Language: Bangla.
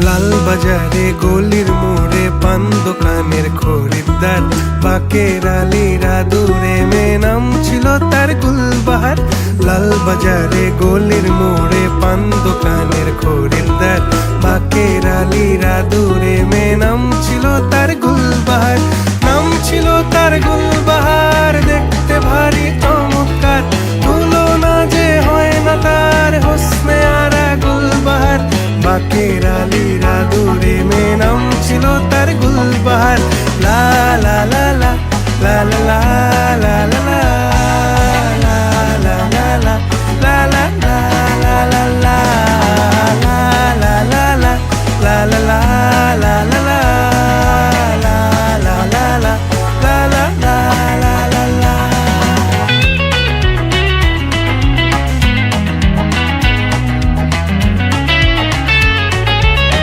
লাল বাজারে গলির মোড়ে পান দোকানের খরিদ্দার, বাকের আলীরা দূরে মে নাম ছিল তার গুলবাহার। লাল বাজারে গলির মোড়ে পান দোকানের খরিদ্দার, বাকের